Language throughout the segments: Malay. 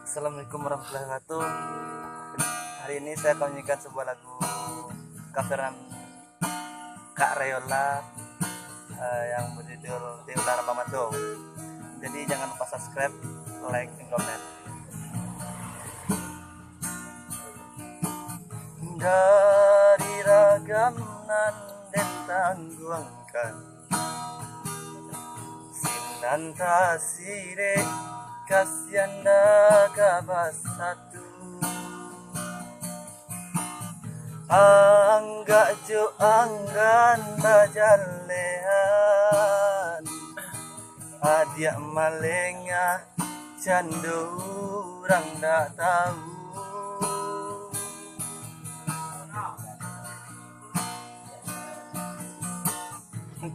Assalamualaikum warahmatullahi wabarakatuh. Hari ini saya akan menyanyikan sebuah lagu coveran Kak Reyola yang berjudul Tiular Pamato. Jadi jangan lupa subscribe, like, dan komen. Dari ragam nan den tangguangkan sinanta sire kasyanda kabas satu angga jo anggan bajalean adia malenga candu urang dak tahu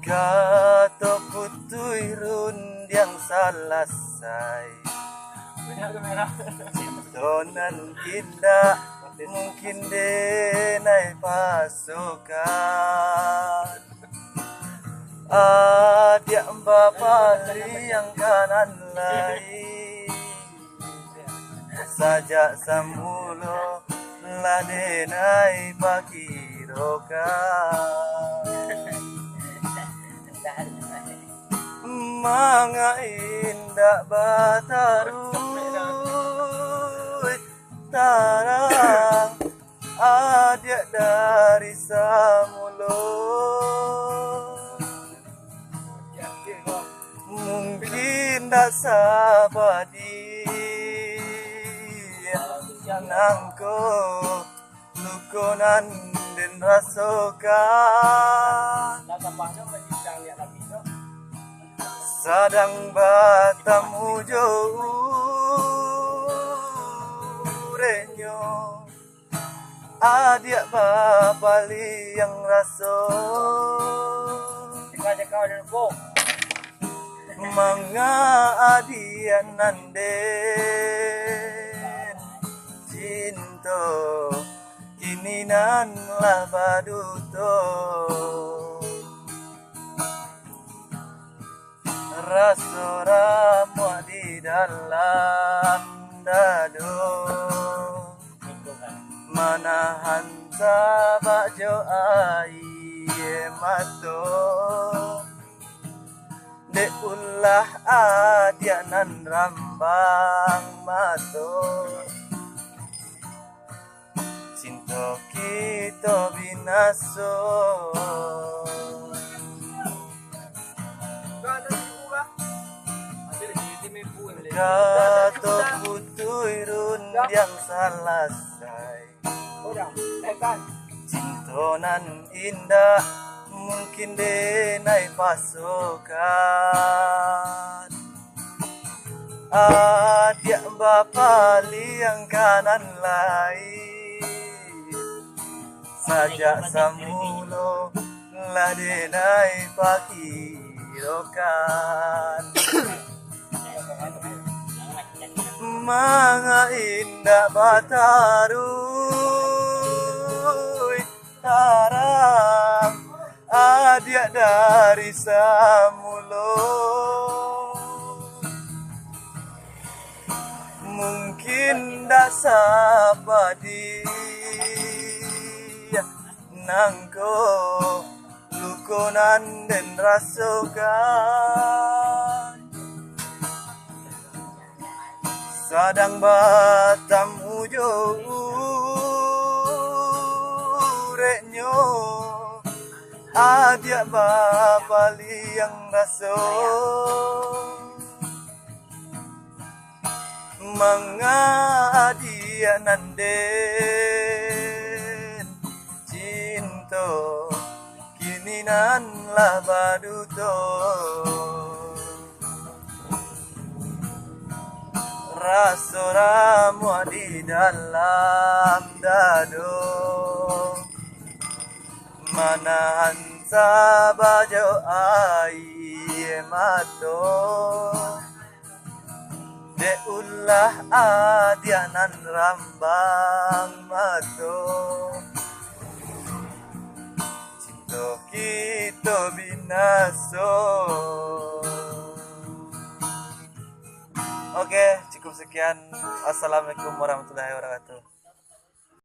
gato putui rundiang salasai cintonan indah mungkin denai pasukan adia bapali yang kanan lain saja samulo ladenai pakirokan manga indah batarui tarang adia dari samulo mungkin dak sabadi nangko lukonan den rasokan sadang batam ujo renyo adia bapali yang raso manga adia nanden cinto kini nan lah baduto rasora mua di dalam dado manahan sabak jo aie mato de ulah adia nan rambang mato cinto kita binaso gato putui rundiang salasai cintonan indah mungkin denai pasukan adia bapali yang kanan lain saja samulo ladenai pakirokan manga indah batarui tarang adia dari samulo mungkin dak sabadi nangko lukonan den rasokan sadang batam ujo renyo adia bapali yang raso manga adia nanden cinto kini nan lah baduto rasora mua di dalam dado manahan sabajo aie mato de ulah adia nan rambang mato cinto kita binaso Oke, cukup sekian. Wassalamualaikum warahmatullahi wabarakatuh.